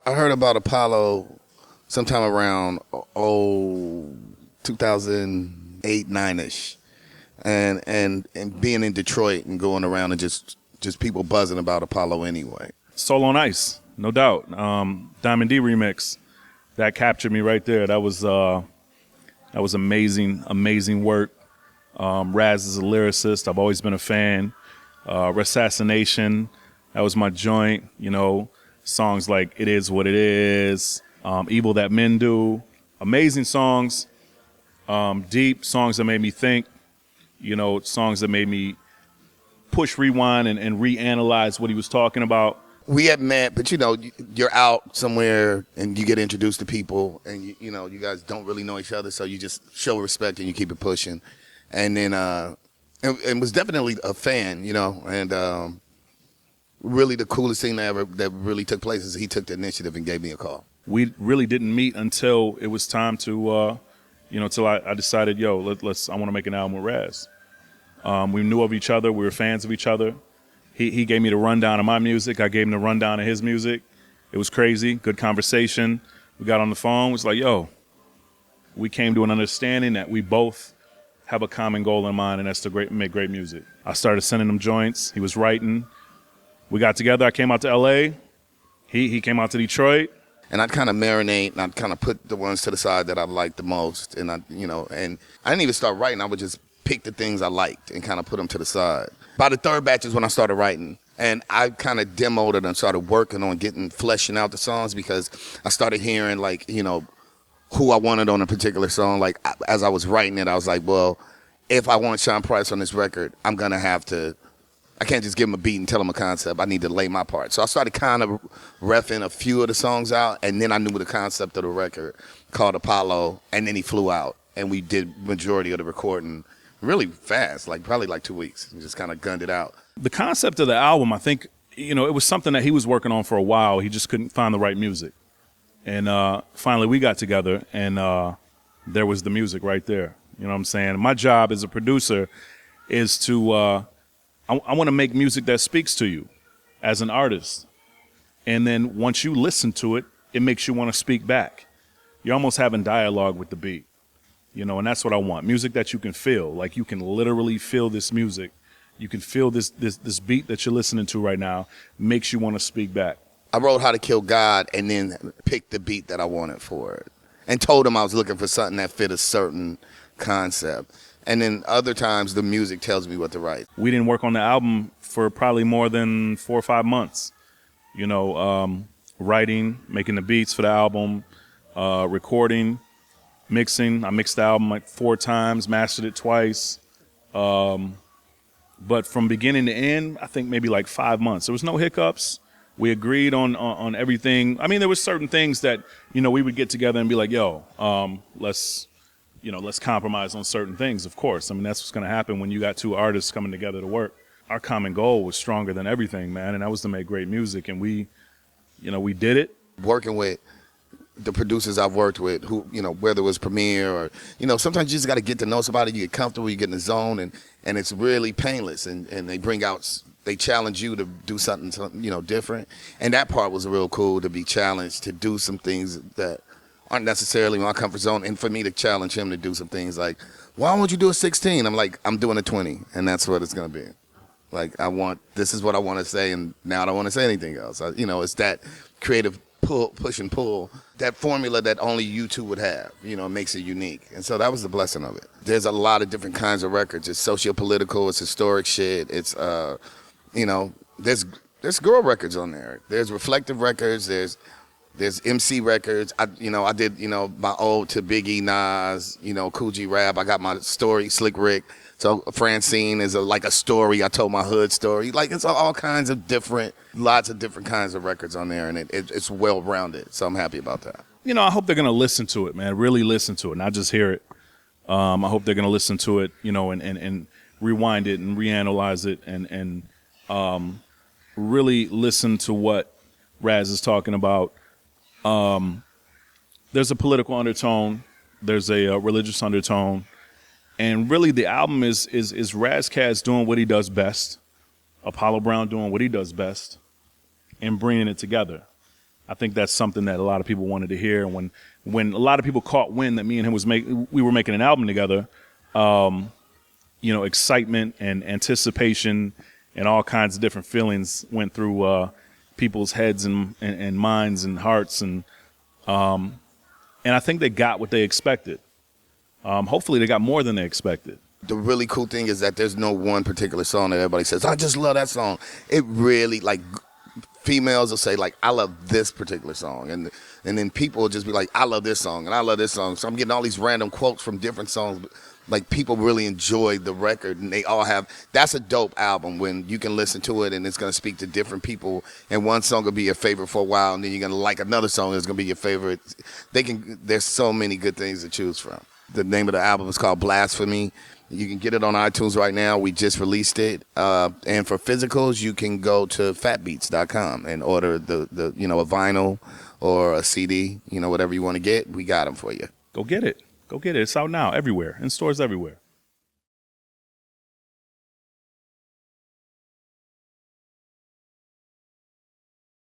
I heard about Apollo sometime around 2008, 9ish, and being in Detroit and going around and just people buzzing about Apollo anyway. Soul on Ice, no doubt. Diamond D remix, that captured me right there. That was amazing work. Raz is a lyricist. I've always been a fan. Assassination, that was my joint. You know, songs like It Is What It Is, Evil That Men Do, amazing songs. Deep songs that made me think. You know, songs that made me push rewind and reanalyze what he was talking about. We had met, but you're out somewhere and you get introduced to people, and you guys don't really know each other, so you just show respect and you keep it pushing. And then and was definitely a fan, and really the coolest thing that really took place is he took the initiative and gave me a call. We really didn't meet until it was time to, till I decided, I want to make an album with Raz. We knew of each other. We were fans of each other. He gave me the rundown of my music. I gave him the rundown of his music. It was crazy. Good conversation. We got on the phone. It was like, we came to an understanding that we both have a common goal in mind, and that's to make great music. I started sending him joints. He was writing. We got together. I came out to L.A. He came out to Detroit. And I'd kind of marinate, and I'd kind of put the ones to the side that I liked the most. And and I didn't even start writing. I would just pick the things I liked and kind of put them to the side. By the third batch is when I started writing. And I kind of demoed it and started working on fleshing out the songs, because I started hearing, who I wanted on a particular song. Like, as I was writing it, I was like, well, if I want Sean Price on this record, I'm going to have to, I can't just give him a beat and tell him a concept. I need to lay my part. So I started kind of reffing a few of the songs out, and then I knew the concept of the record called Apollo, and then he flew out, and we did majority of the recording really fast, probably 2 weeks, and just kind of gunned it out. The concept of the album, I think, it was something that he was working on for a while. He just couldn't find the right music. And finally we got together, and there was the music right there. You know what I'm saying? My job as a producer is to, I want to make music that speaks to you as an artist. And then once you listen to it, it makes you want to speak back. You're almost having dialogue with the beat. And that's what I want. Music that you can feel. Like, you can literally feel this music. You can feel this beat that you're listening to right now makes you want to speak back. I wrote How to Kill God and then picked the beat that I wanted for it, and told him I was looking for something that fit a certain concept. And then other times the music tells me what to write. We didn't work on the album for probably more than 4 or 5 months. Writing, making the beats for the album, recording, mixing. I mixed the album 4 times, mastered it twice. But from beginning to end, I think maybe 5 months. There was no hiccups. We agreed on everything. I mean, there were certain things that, we would get together and be like, let's compromise on certain things, of course. I mean, that's what's going to happen when you got 2 artists coming together to work. Our common goal was stronger than everything, man, and that was to make great music. And we did it. Working with the producers I've worked with, who, whether it was Premier or, sometimes you just got to get to know somebody, you get comfortable, you get in the zone, and it's really painless. And they challenge you to do something, different. And that part was real cool, to be challenged to do some things that aren't necessarily my comfort zone. And for me to challenge him to do some things like, why won't you do a 16? I'm like, I'm doing a 20, and that's what it's going to be. This is what I want to say, and now I don't want to say anything else. It's that creative push and pull, that formula that only you two would have, it makes it unique. And so that was the blessing of it. There's a lot of different kinds of records. It's socio-political, it's historic shit. It's, there's girl records on there. There's reflective records. There's MC records. I did, my ode to Biggie, Nas, Cool G Rap. I got my story, Slick Rick. So Francine is a story. I told my hood story. It's all kinds of lots of different kinds of records on there, and it's well-rounded. So I'm happy about that. I hope they're going to listen to it, man. Really listen to it, not just hear it. I hope they're going to listen to it, and rewind it and reanalyze it and really listen to what Raz is talking about. There's a political undertone. There's a religious undertone. And really the album is Ras Kass doing what he does best, Apollo Brown doing what he does best, and bringing it together. I think that's something that a lot of people wanted to hear. And when a lot of people caught wind that me and him we were making an album together, excitement and anticipation and all kinds of different feelings went through people's heads and minds and hearts, and I think they got what they expected. Hopefully, they got more than they expected. The really cool thing is that there's no one particular song that everybody says, I just love that song. It really, like, females will say, like, I love this particular song. And then people will just be like, I love this song, and I love this song. So I'm getting all these random quotes from different songs. Like, people really enjoy the record, and they all have, that's a dope album when you can listen to it and it's going to speak to different people, and one song will be your favorite for a while, and then you're going to like another song that's going to be your favorite. There's so many good things to choose from. The name of the album is called Blasphemy. You can get it on iTunes right now. We just released it. And for physicals, you can go to fatbeats.com and order the a vinyl or a CD, whatever you want to get. We got them for you. Go get it. Go get it. It's out now everywhere, in stores everywhere.